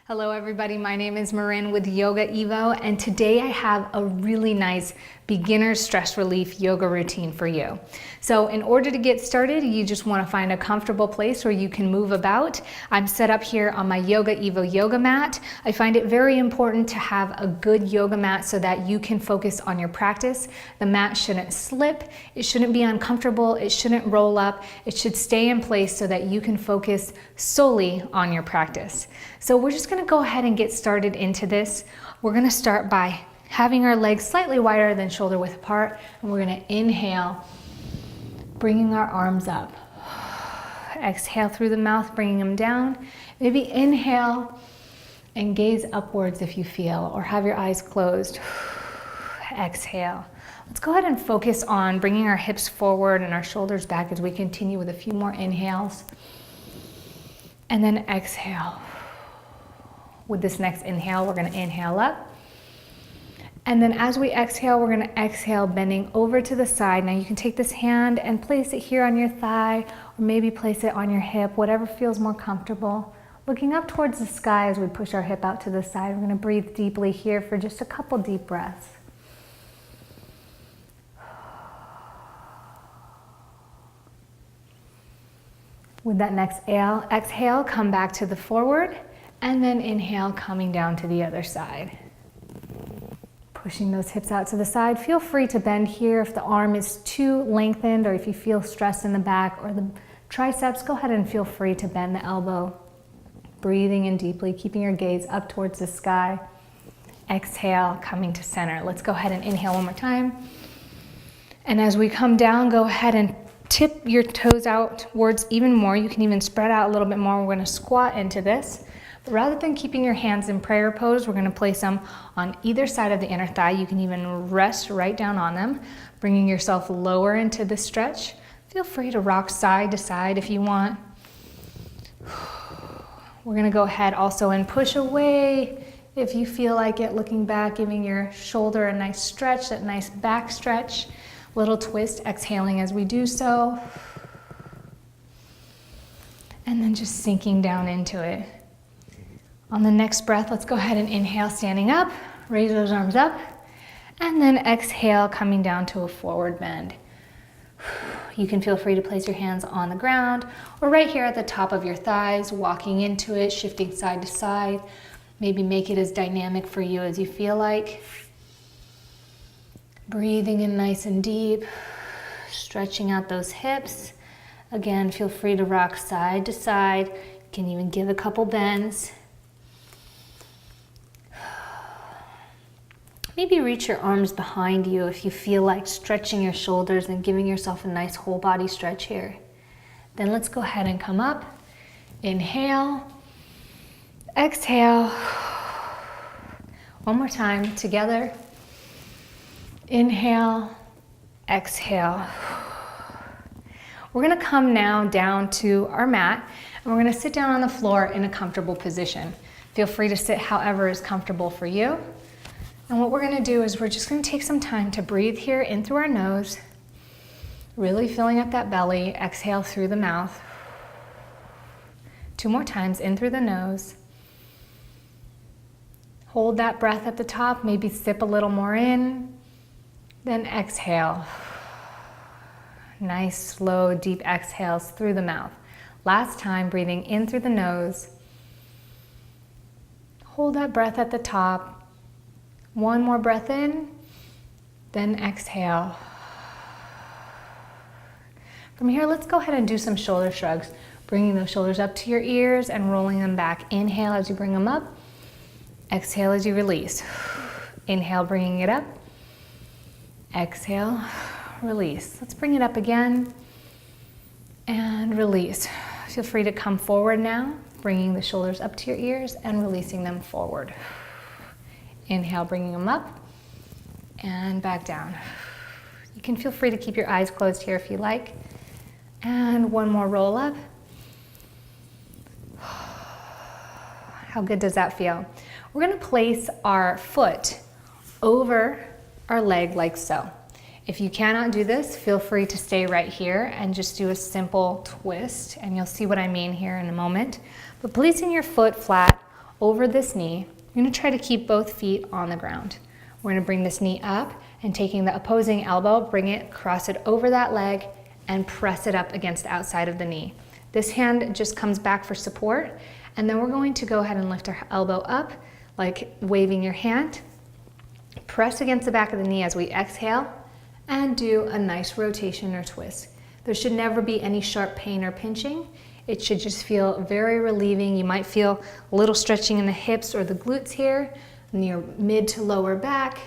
Hello everybody, my name is Marin with Yoga EVO, and today I have a really nice beginner stress relief yoga routine for you. So in order to get started, you just want to find a comfortable place where you can move about. I'm set up here on my Yoga EVO yoga mat. I find it very important to have a good yoga mat so that you can focus on your practice. The mat shouldn't slip, it shouldn't be uncomfortable, it shouldn't roll up, it should stay in place so that you can focus solely on your practice. So we're just going to go ahead and get started into this. We're going to start by having our legs slightly wider than shoulder width apart, and we're going to inhale, bringing our arms up. Exhale through the mouth, bringing them down. Maybe inhale and gaze upwards if you feel, or have your eyes closed. Exhale. Let's go ahead and focus on bringing our hips forward and our shoulders back as we continue with a few more inhales. And then exhale. With this next inhale, we're going to inhale up. And then as we exhale, we're going to exhale, bending over to the side. Now you can take this hand and place it here on your thigh, or maybe place it on your hip, whatever feels more comfortable. Looking up towards the sky as we push our hip out to the side. We're going to breathe deeply here for just a couple deep breaths. With that next exhale, come back to the forward, and then inhale, coming down to the other side. Pushing those hips out to the side. Feel free to bend here if the arm is too lengthened, or if you feel stress in the back or the triceps, go ahead and feel free to bend the elbow. Breathing in deeply, keeping your gaze up towards the sky. Exhale, coming to center. Let's go ahead and inhale one more time. And as we come down, go ahead and tip your toes outwards even more. You can even spread out a little bit more. We're going to squat into this. But rather than keeping your hands in prayer pose, we're going to place them on either side of the inner thigh. You can even rest right down on them, bringing yourself lower into the stretch. Feel free to rock side to side if you want. We're going to go ahead also and push away if you feel like it, looking back, giving your shoulder a nice stretch, that nice back stretch. Little twist, exhaling as we do so. And then just sinking down into it. On the next breath, let's go ahead and inhale, standing up, raise those arms up, and then exhale, coming down to a forward bend. You can feel free to place your hands on the ground or right here at the top of your thighs, walking into it, shifting side to side. Maybe make it as dynamic for you as you feel like. Breathing in nice and deep, stretching out those hips. Again, feel free to rock side to side. You can even give a couple bends. Maybe reach your arms behind you if you feel like stretching your shoulders and giving yourself a nice whole body stretch here. Then let's go ahead and come up. Inhale, exhale. One more time together. Inhale, exhale. We're going to come now down to our mat, and we're going to sit down on the floor in a comfortable position. Feel free to sit however is comfortable for you. And what we're going to do is we're just going to take some time to breathe here in through our nose, really filling up that belly. Exhale through the mouth. 2 more times, in through the nose. Hold that breath at the top, maybe sip a little more in, then exhale. Nice, slow, deep exhales through the mouth. Last time, breathing in through the nose. Hold that breath at the top. 1 more breath in, then exhale. From here, let's go ahead and do some shoulder shrugs, bringing those shoulders up to your ears and rolling them back. Inhale as you bring them up. Exhale as you release. Inhale, bringing it up. Exhale, release. Let's bring it up again and release. Feel free to come forward now, bringing the shoulders up to your ears and releasing them forward. Inhale, bringing them up and back down. You can feel free to keep your eyes closed here if you like. And 1 more roll up. How good does that feel? We're going to place our foot over our leg like so. If you cannot do this, feel free to stay right here and just do a simple twist, and you'll see what I mean here in a moment. But placing your foot flat over this knee. You're gonna try to keep both feet on the ground. We're gonna bring this knee up and taking the opposing elbow, bring it, cross it over that leg and press it up against the outside of the knee. This hand just comes back for support, and then we're going to go ahead and lift our elbow up, like waving your hand. Press against the back of the knee as we exhale, and do a nice rotation or twist. There should never be any sharp pain or pinching. It should just feel very relieving. You might feel a little stretching in the hips or the glutes here, in your mid to lower back.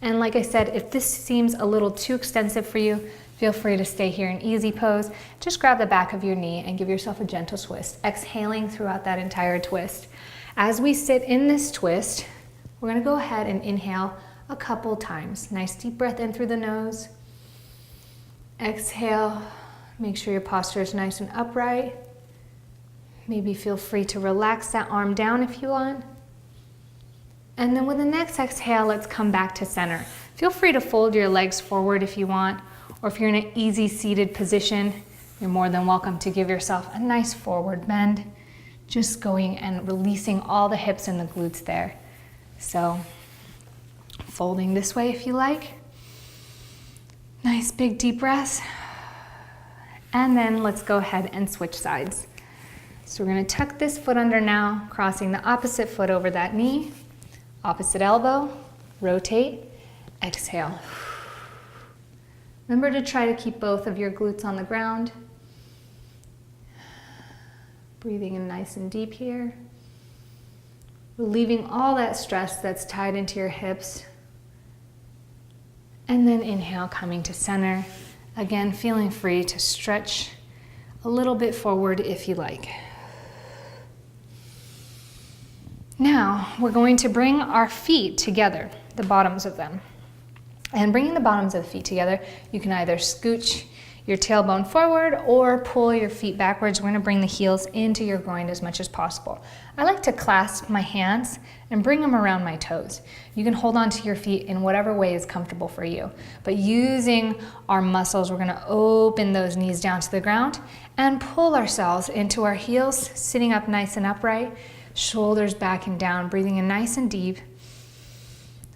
And like I said, if this seems a little too extensive for you, feel free to stay here in easy pose. Just grab the back of your knee and give yourself a gentle twist, exhaling throughout that entire twist. As we sit in this twist, we're gonna go ahead and inhale a couple times. Nice deep breath in through the nose. Exhale, make sure your posture is nice and upright. Maybe feel free to relax that arm down if you want. And then with the next exhale, let's come back to center. Feel free to fold your legs forward if you want, or if you're in an easy seated position, you're more than welcome to give yourself a nice forward bend, just going and releasing all the hips and the glutes there. So folding this way if you like. Nice big deep breaths. And then let's go ahead and switch sides. So we're gonna tuck this foot under now, crossing the opposite foot over that knee, opposite elbow, rotate, exhale. Remember to try to keep both of your glutes on the ground. Breathing in nice and deep here. Relieving all that stress that's tied into your hips. And then inhale, coming to center. Again, feeling free to stretch a little bit forward if you like. Now, we're going to bring our feet together, the bottoms of them. And bringing the bottoms of the feet together, you can either scooch your tailbone forward or pull your feet backwards. We're gonna bring the heels into your groin as much as possible. I like to clasp my hands and bring them around my toes. You can hold on to your feet in whatever way is comfortable for you. But using our muscles, we're gonna open those knees down to the ground and pull ourselves into our heels, sitting up nice and upright, shoulders back and down, breathing in nice and deep,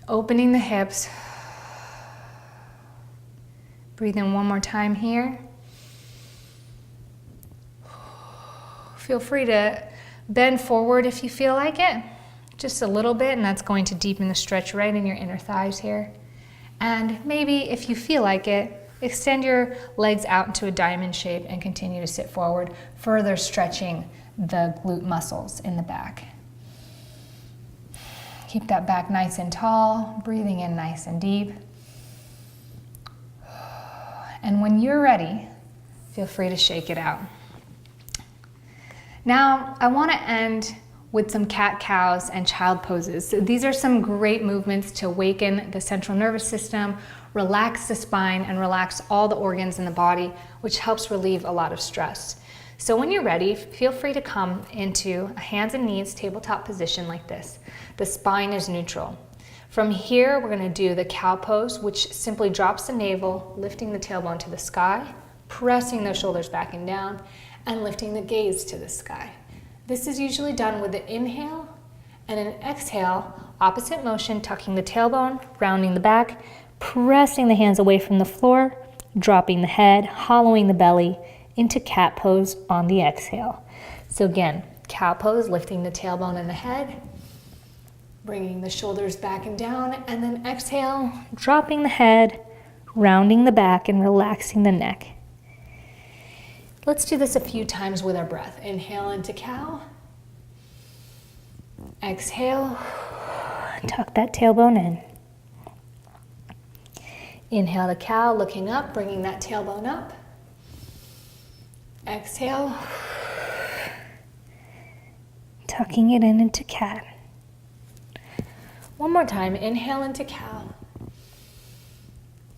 opening the hips. Breathe in one more time here. Feel free to bend forward if you feel like it, just a little bit, and that's going to deepen the stretch right in your inner thighs here. And maybe if you feel like it, extend your legs out into a diamond shape and continue to sit forward, further stretching the glute muscles in the back. Keep that back nice and tall, breathing in nice and deep. And when you're ready, feel free to shake it out. Now, I want to end with some cat-cows and child poses. So these are some great movements to awaken the central nervous system, relax the spine, and relax all the organs in the body, which helps relieve a lot of stress. So when you're ready, feel free to come into a hands and knees tabletop position like this. The spine is neutral. From here, we're gonna do the cow pose, which simply drops the navel, lifting the tailbone to the sky, pressing those shoulders back and down, and lifting the gaze to the sky. This is usually done with an inhale and an exhale, opposite motion, tucking the tailbone, rounding the back, pressing the hands away from the floor, dropping the head, hollowing the belly into cat pose on the exhale. So again, cow pose, lifting the tailbone and the head, bringing the shoulders back and down, and then exhale, dropping the head, rounding the back, and relaxing the neck. Let's do this a few times with our breath. Inhale into cow. Exhale, tuck that tailbone in. Inhale to cow, looking up, bringing that tailbone up. Exhale, tucking it in into cat. One more time, inhale into cow,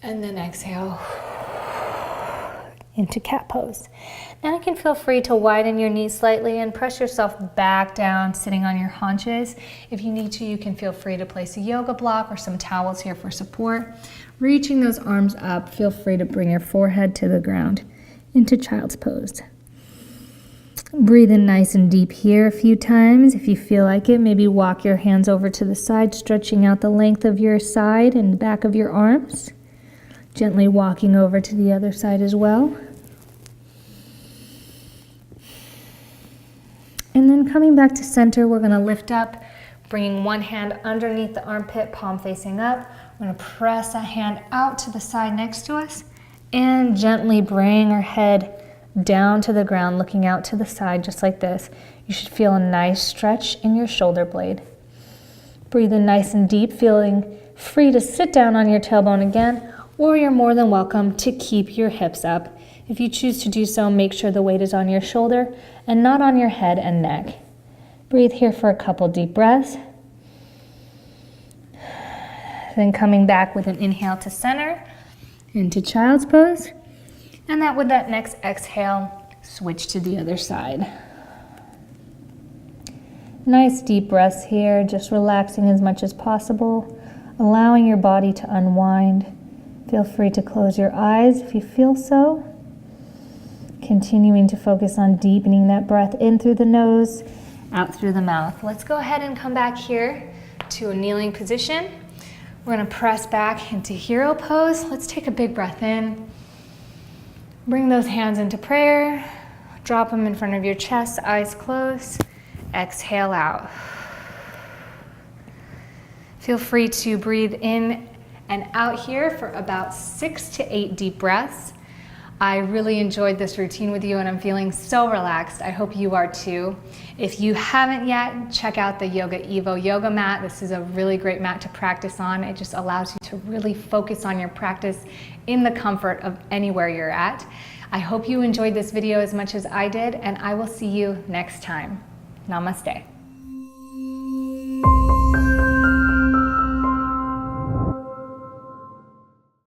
and then exhale into cat pose. Now you can feel free to widen your knees slightly and press yourself back down, sitting on your haunches. If you need to, you can feel free to place a yoga block or some towels here for support. Reaching those arms up, feel free to bring your forehead to the ground into child's pose. Breathe in nice and deep here a few times. If you feel like it, maybe walk your hands over to the side, stretching out the length of your side and the back of your arms. Gently walking over to the other side as well. And then coming back to center, we're going to lift up, bringing one hand underneath the armpit, palm facing up. We're going to press a hand out to the side next to us and gently bring our head down to the ground, looking out to the side just like this. You should feel a nice stretch in your shoulder blade. Breathe in nice and deep, feeling free to sit down on your tailbone again, or you're more than welcome to keep your hips up. If you choose to do so, make sure the weight is on your shoulder and not on your head and neck. Breathe here for a couple deep breaths. Then coming back with an inhale to center, into child's pose. And with that next exhale, switch to the other side. Nice deep breaths here, just relaxing as much as possible, allowing your body to unwind. Feel free to close your eyes if you feel so. Continuing to focus on deepening that breath in through the nose, out through the mouth. Let's go ahead and come back here to a kneeling position. We're going to press back into hero pose. Let's take a big breath in. Bring those hands into prayer. Drop them in front of your chest, eyes closed. Exhale out. Feel free to breathe in and out here for about 6 to 8 deep breaths. I really enjoyed this routine with you and I'm feeling so relaxed. I hope you are too. If you haven't yet, check out the Yoga EVO yoga mat. This is a really great mat to practice on. It just allows you to really focus on your practice in the comfort of anywhere you're at. I hope you enjoyed this video as much as I did, and I will see you next time. Namaste.